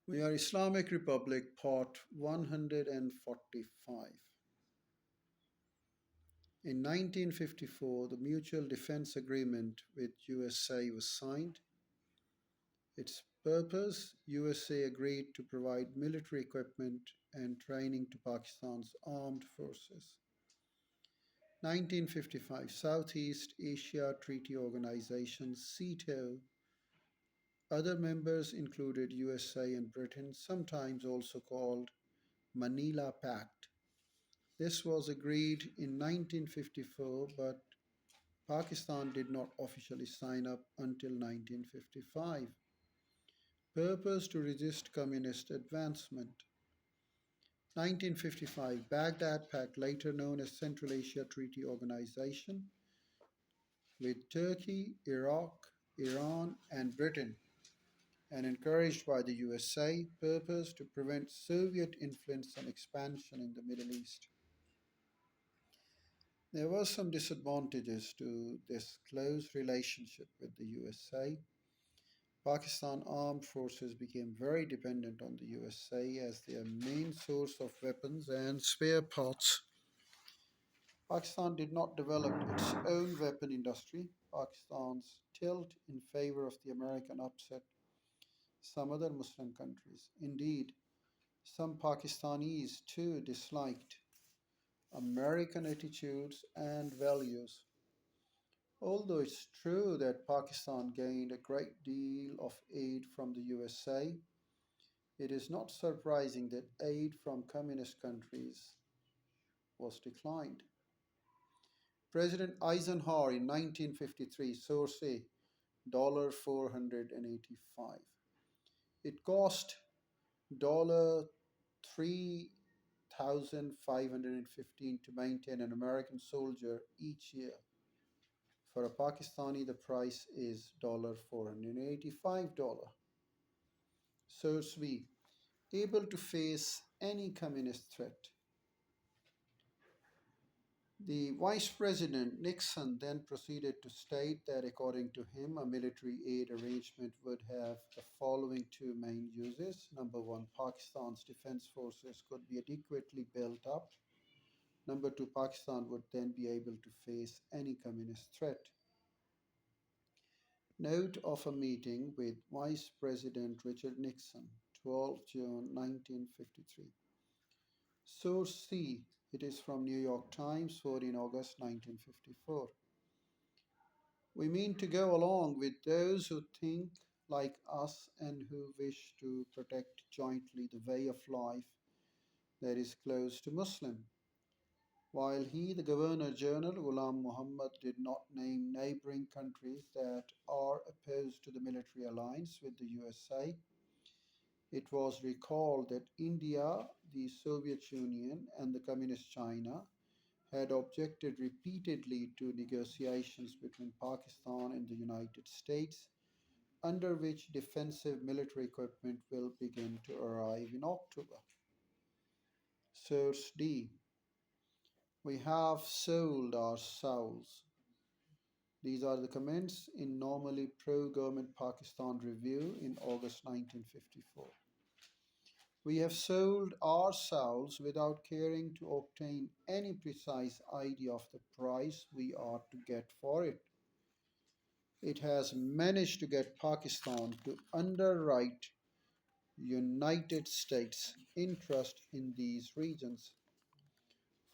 We are Islamic Republic, part 145. In 1954, the Mutual Defense Agreement with USA was signed. Its purpose, USA agreed to provide military equipment and training to Pakistan's armed forces. 1955, Southeast Asia Treaty Organization (SEATO). Other members included USA and Britain, sometimes also called Manila Pact. This was agreed in 1954, but Pakistan did not officially sign up until 1955. Purpose to resist communist advancement. 1955 Baghdad Pact, later known as Central Asia Treaty Organization, with Turkey, Iraq, Iran, and Britain, and encouraged by the USA, purpose to prevent Soviet influence and expansion in the Middle East. There were some disadvantages to this close relationship with the USA. Pakistan armed forces became very dependent on the USA as their main source of weapons and spare parts. Pakistan did not develop its own weapon industry. Pakistan's tilt in favor of the American upset some other Muslim countries. Indeed, some Pakistanis too disliked American attitudes and values. Although it's true that Pakistan gained a great deal of aid from the USA, it is not surprising that aid from communist countries was declined. President Eisenhower in 1953, source A, $485. It cost $3,515 to maintain an American soldier each year. For a Pakistani, the price is $485. Source B, able to face any communist threat. The Vice President Nixon then proceeded to state that, according to him, a military aid arrangement would have the following two main uses. Number one, Pakistan's defense forces could be adequately built up. Number two, Pakistan would then be able to face any communist threat. Note of a meeting with Vice President Richard Nixon, 12 June 1953. Source C, it is from New York Times, 14 August 1954. We mean to go along with those who think like us and who wish to protect jointly the way of life that is close to Muslim. While he, the Governor General Ghulam Muhammad, did not name neighboring countries that are opposed to the military alliance with the USA, it was recalled that India, the Soviet Union, and the Communist China had objected repeatedly to negotiations between Pakistan and the United States, under which defensive military equipment will begin to arrive in October. Source D. We have sold our souls. These are the comments in normally pro-government Pakistan review in August 1954. We have sold ourselves without caring to obtain any precise idea of the price we are to get for it. It has managed to get Pakistan to underwrite United States interest in these regions.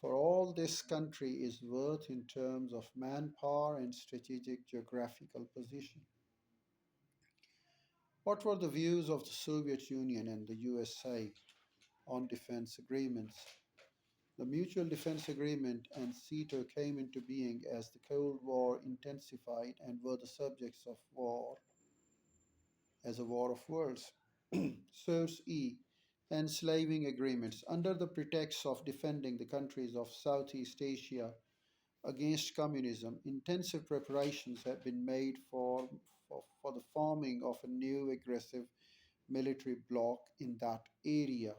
For all this country is worth in terms of manpower and strategic geographical position. What were the views of the Soviet Union and the USA on defense agreements? The Mutual Defense Agreement and SEATO came into being as the Cold War intensified and were the subjects of war as a war of words. Source E. Enslaving agreements. Under the pretext of defending the countries of Southeast Asia against communism, intensive preparations have been made for the forming of a new aggressive military bloc in that area.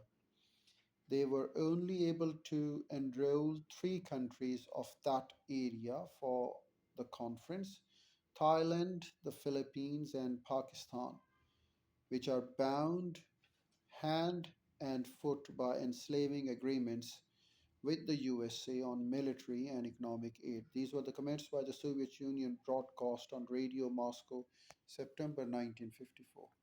They were only able to enroll three countries of that area for the conference: Thailand, the Philippines, and Pakistan, which are bound hand and foot by enslaving agreements with the USA on military and economic aid. These were the comments by the Soviet Union broadcast on Radio Moscow, September 1954.